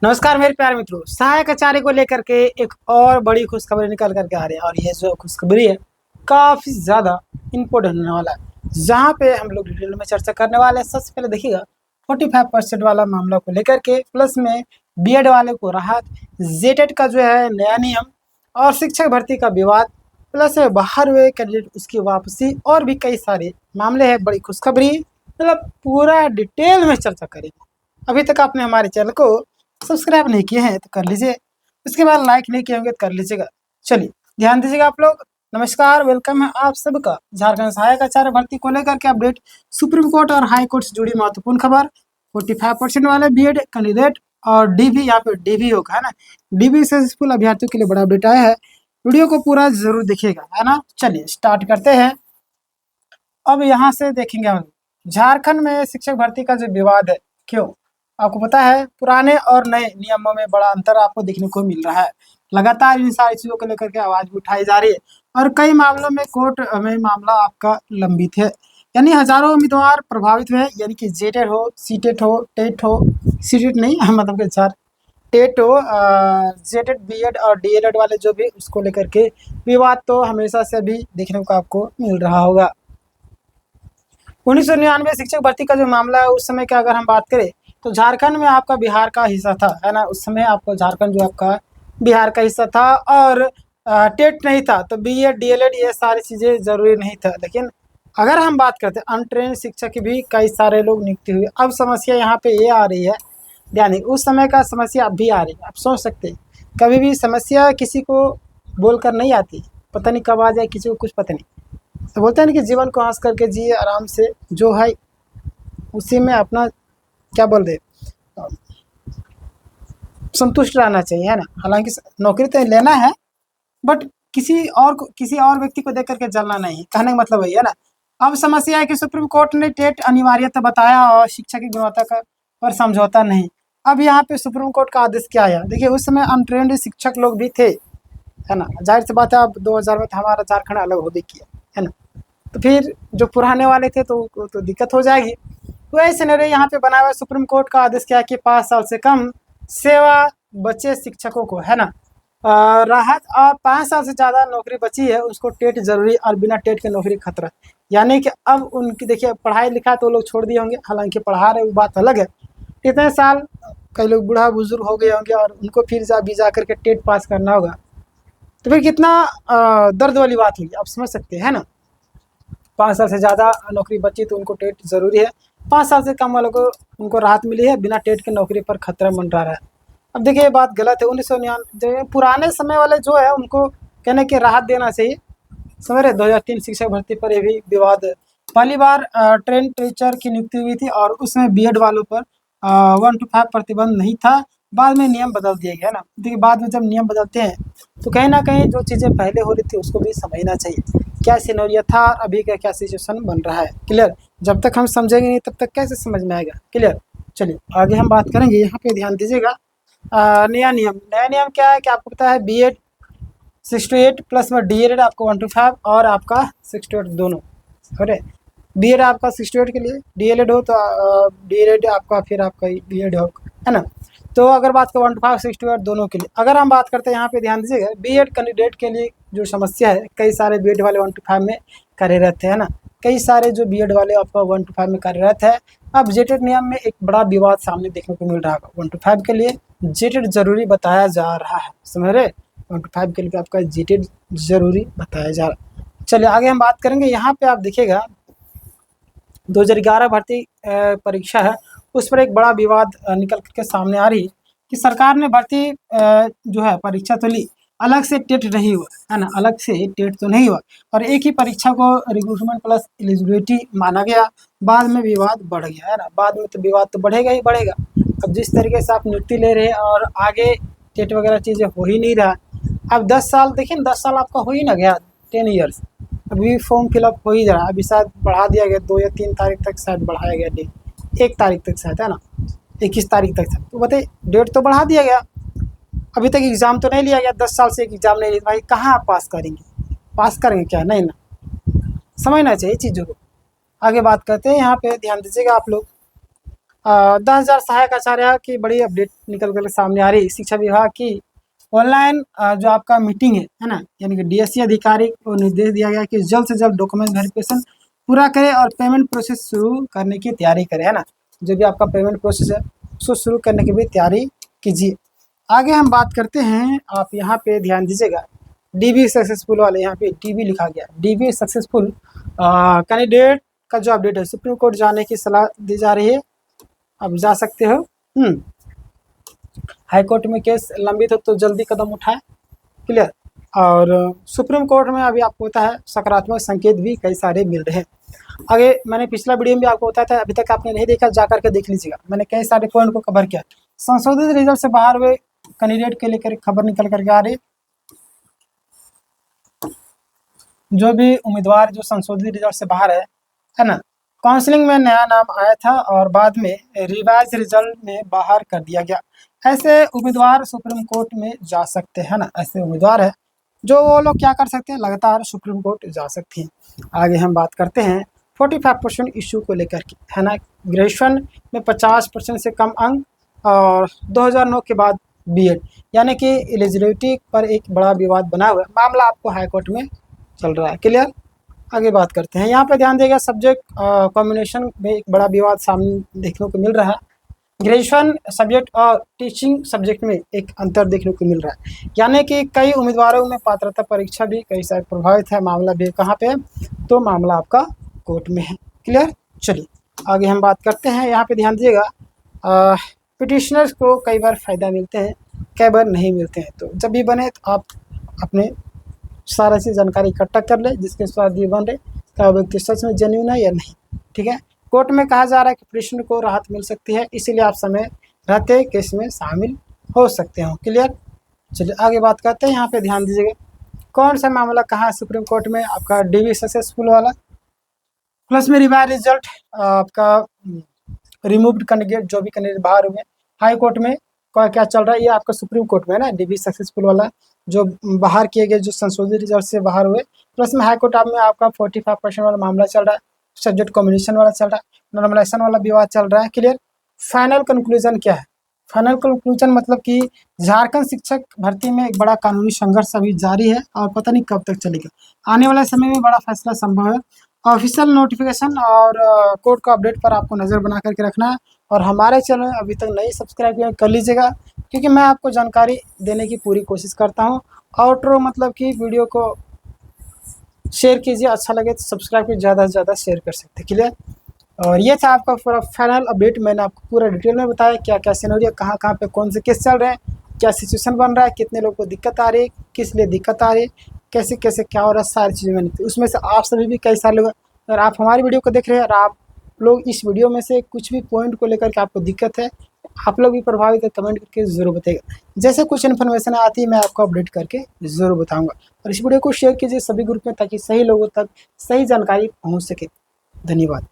नमस्कार मेरे प्यारे मित्रों, सहायक आचार्य को लेकर के एक और बड़ी खुशखबरी निकल करके आ रही है। और ये जो खुशखबरी है काफ़ी ज़्यादा इम्पोर्टेंट होने वाला है, जहाँ पे हम लोग डिटेल में चर्चा करने वाले हैं। सबसे पहले देखिएगा 45% वाला मामला को लेकर के, प्लस में बीएड वाले को राहत, जेटेट का जो है नया नियम, और शिक्षक भर्ती का विवाद, प्लस में बाहर हुए कैंडिडेट उसकी वापसी, और भी कई सारे मामले हैं। बड़ी खुशखबरी, मतलब पूरा डिटेल में चर्चा करेंगे। अभी तक आपने हमारे चैनल को सब्सक्राइब नहीं किए हैं तो कर लीजिए, उसके बाद लाइक नहीं किए होंगे तो कर लीजिएगा। चलिए ध्यान दीजिएगा आप लोग। नमस्कार, वेलकम है आप सबका। झारखंड सहायक आचार्य भर्ती को लेकर के अपडेट, सुप्रीम कोर्ट और हाई कोर्ट से जुड़ी महत्वपूर्ण खबर, 45% वाले बीएड कैंडिडेट और डीबी, यहाँ पे डीबी होगा है ना, डीबी सक्सेसफुल अभ्यर्थियों के लिए बड़ा अपडेट आया है। वीडियो को पूरा जरूर देखिएगा, है ना। चलिए स्टार्ट करते हैं। अब यहाँ से देखेंगे हम झारखंड में शिक्षक भर्ती का जो विवाद है, क्यों आपको पता है पुराने और नए नियमों में बड़ा अंतर आपको देखने को मिल रहा है। लगातार इन सारी चीज़ों को लेकर के आवाज़ भी उठाई जा रही है, और कई मामलों में कोर्ट में मामला आपका लंबित है। यानी हजारों उम्मीदवार प्रभावित हुए, यानी कि जेटेट हो, सीटेट हो, टेट हो, सीटेट नहीं मतलब कि चार टेट हो, जेटेट, बीएड और डीएलएड वाले जो भी, उसको लेकर के विवाद तो हमेशा से अभी देखने को आपको मिल रहा होगा। 1999 शिक्षक भर्ती का जो मामला है, उस समय की अगर हम बात करें तो झारखंड में आपका बिहार का हिस्सा था, है ना। उस समय आपको झारखंड जो आपका बिहार का हिस्सा था, और टेट नहीं था, तो बीएड डीएलएड ये सारी चीज़ें ज़रूरी नहीं था। लेकिन अगर हम बात करते हैं अनट्रेन शिक्षक की भी कई सारे लोग नियुक्ति हुए। अब समस्या यहाँ पे ये आ रही है, यानी उस समय का समस्या अब भी आ रही है। आप सोच सकते हैं, कभी भी समस्या किसी को बोल कर नहीं आती, पता नहीं कब आ जाए, किसी को कुछ पता नहीं। तो बोलते हैं ना कि जीवन को हंस करके जिए, आराम से, जो है उसी में अपना क्या बोल दे, संतुष्ट रहना चाहिए, है ना। हालांकि नौकरी तो लेना है, बट किसी और व्यक्ति को देख करके जलना नहीं। कहने का मतलब वही है ना। अब समस्या है कि सुप्रीम कोर्ट ने टेट अनिवार्यता बताया और शिक्षा की गुणवत्ता का पर समझौता नहीं। अब यहाँ पे सुप्रीम कोर्ट का आदेश क्या आया, देखिए उस समय अनट्रेंड शिक्षक लोग भी थे, है ना। जाहिर सी बात है, अब 2000 में तो हमारा झारखंड अलग हो भी किया, है ना। तो फिर जो पुराने वाले थे तो दिक्कत हो जाएगी। तो ऐसे सिनेरियो यहाँ पे बनाया हुआ। सुप्रीम कोर्ट का आदेश क्या है कि 5 साल से कम सेवा बचे शिक्षकों को, है ना, राहत, और 5 साल से ज़्यादा नौकरी बची है उसको टेट जरूरी, और बिना टेट के नौकरी खतरा। यानी कि अब उनकी देखिए पढ़ाई लिखा तो लोग छोड़ दिए होंगे, हालांकि पढ़ा रहे वो बात अलग है। इतने साल कई लोग बूढ़ा बुजुर्ग हो गए होंगे, और उनको फिर जा करके टेट पास करना होगा, तो फिर कितना दर्द वाली बात होगी, आप समझ सकते हैं, है ना। 5 साल से ज़्यादा नौकरी बची तो उनको टेट ज़रूरी है, 5 साल से कम वालों को उनको राहत मिली है, बिना टेट के नौकरी पर खतरा मंडरा रहा है। अब देखिए ये बात गलत है। 1999 पुराने समय वाले जो है उनको कहने की राहत देना चाहिए, समझ रहे। 2003 शिक्षक भर्ती पर ये भी विवाद है। पहली बार ट्रेन टीचर की नियुक्ति हुई थी, और उसमें बीएड वालों पर 1 to 5 प्रतिबंध नहीं था। बाद में नियम बदल दिए गए, है ना। देखिए बाद में जब नियम बदलते हैं तो कहीं ना कहीं जो चीज़ें पहले हो रही थी उसको भी समझना चाहिए, क्या सिनेरियो था और अभी का क्या सिचुएशन बन रहा है। क्लियर, जब तक हम समझेंगे नहीं तब तक कैसे समझ में आएगा। क्लियर, चलिए आगे हम बात करेंगे। यहाँ पे ध्यान दीजिएगा, नया नियम क्या है कि आपको पता है बीएड 68 प्लस में डीएलएड आपको 1 to 5 और आपका 68 दोनों। अरे बीएड आपका 68 के लिए, डीएलएड हो तो डीएलएड आपका, फिर आपका बीएड हो, है ना। तो अगर बात करें 1 to 5 68 दोनों के लिए, अगर हम बात करते हैं यहाँ पे ध्यान दीजिएगा, बीएड कैंडिडेट के लिए जो समस्या है, कई सारे बीएड वाले 1 to 5 में कार्यरत है ना। कई सारे जो बीएड वाले आपका 1 to 5 में कार्यरत है। अब जेटेड नियम में एक बड़ा विवाद सामने देखने को मिल रहा है। 1 to 5 के लिए जेटेड जरूरी बताया जा रहा है, समझ रहे। 1 to 5 के लिए आपका जेटेड जरूरी बताया जा रहा है। चलिए आगे हम बात करेंगे। यहाँ पे आप देखिएगा 2011 भर्ती परीक्षा है, उस पर एक बड़ा विवाद निकल के सामने आ रही है कि सरकार ने भर्ती जो है परीक्षा तो ली, अलग से टेट नहीं हुआ, है ना। अलग से टेट तो नहीं हुआ, और एक ही परीक्षा को रिक्रूटमेंट प्लस एलिजिबिलिटी माना गया। बाद में विवाद बढ़ गया, है ना। बाद में तो विवाद तो बढ़ेगा ही बढ़ेगा। अब जिस तरीके से आप नियुक्ति ले रहे हैं और आगे टेट वगैरह चीज़ें हो ही नहीं रहा। अब 10 साल देखिए, 10 साल आपका हो ही ना गया, 10 ईयर्स। अभी फॉर्म फिलअप हो ही जा रहा है। अभी शायद बढ़ा दिया गया, 2 या 3 तारीख तक शायद बढ़ाया गया डेट, 1 तारीख तक शायद, है ना, 21 तारीख तक था। तो बताइए डेट तो बढ़ा दिया गया, अभी तक एग्ज़ाम तो नहीं लिया गया। 10 साल से एक एग्ज़ाम नहीं लिया, भाई कहाँ आप पास करेंगे, पास करेंगे क्या, नहीं ना। समझना चाहिए चीज़ों को। आगे बात करते हैं, यहाँ पे ध्यान दीजिएगा आप लोग। 10,000 सहायक आचार्य की बड़ी अपडेट निकल कर सामने आ रही है। शिक्षा विभाग की ऑनलाइन जो आपका मीटिंग है ना, यानी कि डीएससी अधिकारी को निर्देश दिया गया कि जल्द से जल्द डॉक्यूमेंट वेरिफिकेशन पूरा करें और पेमेंट प्रोसेस शुरू करने की तैयारी करें, है ना। जो भी आपका पेमेंट प्रोसेस है उसको शुरू करने की भी तैयारी कीजिए। आगे हम बात करते हैं, आप यहाँ पे ध्यान दीजिएगा, डीबी सक्सेसफुल वाले यहाँ पे डीबी लिखा गया, डीबी सक्सेसफुल कैंडिडेट का जो अपडेट है, सुप्रीम कोर्ट जाने की सलाह दी जा रही है, आप जा सकते हो। हाई कोर्ट में केस लंबित हो तो जल्दी कदम उठाए, क्लियर। और सुप्रीम कोर्ट में अभी आपको होता है सकारात्मक संकेत भी कई सारे मिल रहे हैं। आगे मैंने पिछला वीडियो में भी आपको बताया था, अभी तक आपने नहीं देखा जा करके देख लीजिएगा, मैंने कई सारे पॉइंट को कवर किया। संशोधित रिजल्ट से बाहर हुए कैंडिडेट के लेकर खबर निकल करके आ रही, जो भी उम्मीदवार जो संशोधित रिजल्ट से बाहर है ना, काउंसलिंग में नया नाम आया था और बाद में रिवाइज रिजल्ट में बाहर कर दिया गया, ऐसे उम्मीदवार सुप्रीम कोर्ट में जा सकते हैं ना। ऐसे उम्मीदवार है जो वो लोग क्या कर सकते हैं, लगातार सुप्रीम कोर्ट जा सकते हैं। आगे हम बात करते हैं 45% इशू को लेकर के, है ना। ग्रेजुएशन में 50% से कम अंक और 2009 के बाद बीएड, यानी कि एलिजिबिलिटी पर एक बड़ा विवाद बना हुआ है, मामला आपको हाई कोर्ट में चल रहा है, क्लियर। आगे बात करते हैं, यहाँ पे ध्यान देगा, सब्जेक्ट कॉम्बिनेशन में एक बड़ा विवाद सामने देखने को मिल रहा है। ग्रेजुएशन सब्जेक्ट और टीचिंग सब्जेक्ट में एक अंतर देखने को मिल रहा है, यानी कि कई उम्मीदवारों में पात्रता परीक्षा भी कई सारे प्रभावित है। मामला भी कहाँ पे है, तो मामला आपका कोर्ट में है, क्लियर। चलिए आगे हम बात करते हैं, यहाँ पे ध्यान दीजिएगा, पिटिशनर्स को कई बार फ़ायदा मिलते हैं, कई बार नहीं मिलते हैं। तो जब भी बने तो आप अपने सारा चीज़ जानकारी इकट्ठा कर ले, जिसके साथ ये बन रहे क्या व्यक्ति सच में जेन्युइन है या नहीं, ठीक है। कोर्ट में कहा जा रहा है कि पिटिशनर को राहत मिल सकती है, इसीलिए आप समय रहते केस में शामिल हो सकते हो, क्लियर। चलिए आगे बात करते हैं, यहाँ पे ध्यान दीजिएगा, कौन सा मामला कहाँ है सुप्रीम कोर्ट में, आपका डीबी सक्सेसफुल वाला, प्लस में रिवाइज रिजल्ट, आपका रिमूव्ड कैंडिडेट, जो भी कैंडिडेट बाहर हुए हाई कोर्ट में क्या चल रहा है, ये आपका सुप्रीम कोर्ट में है ना, डीबी सक्सेसफुल वाला जो बाहर किए गए, जो संशोधित रिजल्ट से बाहर हुए, प्लस में हाई कोर्ट में आपका 45% वाला मामला चल रहा है, सब्जेक्ट कॉम्बिनेशन वाला चल रहा है, नॉर्मलाइजेशन वाला विवाद चल रहा है, क्लियर। फाइनल कंक्लूजन क्या है, फाइनल कंक्लूजन मतलब कि झारखंड शिक्षक भर्ती में एक बड़ा कानूनी संघर्ष अभी जारी है और पता नहीं कब तक चलेगा, आने वाले समय में बड़ा फैसला संभव है। ऑफिशियल नोटिफिकेशन और कोर्ट का अपडेट पर आपको नज़र बना करके रखना है, और हमारे चैनल अभी तक नहीं सब्सक्राइब किया कर लीजिएगा, क्योंकि मैं आपको जानकारी देने की पूरी कोशिश करता हूँ। आउटरो मतलब कि वीडियो को शेयर कीजिए, अच्छा लगे तो सब्सक्राइब कीजिए, ज़्यादा से ज़्यादा शेयर कर सकते, क्लियर। और ये था आपका पूरा फाइनल अपडेट, मैंने आपको पूरा डिटेल में बताया क्या क्या सिनेरियो, कहाँ कहाँ पे कौन से केस चल रहे हैं, क्या सिचुएशन बन रहा है, कितने लोगों को दिक्कत आ रही है, किस लिए दिक्कत आ रही है, कैसे कैसे क्या हो रहा है, सारी चीज़ें मैंने, उसमें से आप सभी भी कई सारे लोग, अगर आप हमारी वीडियो को देख रहे हैं और आप लोग इस वीडियो में से कुछ भी पॉइंट को लेकर के आपको दिक्कत है, आप लोग भी प्रभावित है, कमेंट करके ज़रूर बताइएगा। जैसे कुछ इन्फॉर्मेशन आती है मैं आपको अपडेट करके ज़रूर बताऊंगा, और इस वीडियो को शेयर कीजिए सभी ग्रुप में, ताकि सही लोगों तक सही जानकारी पहुंच सके। धन्यवाद।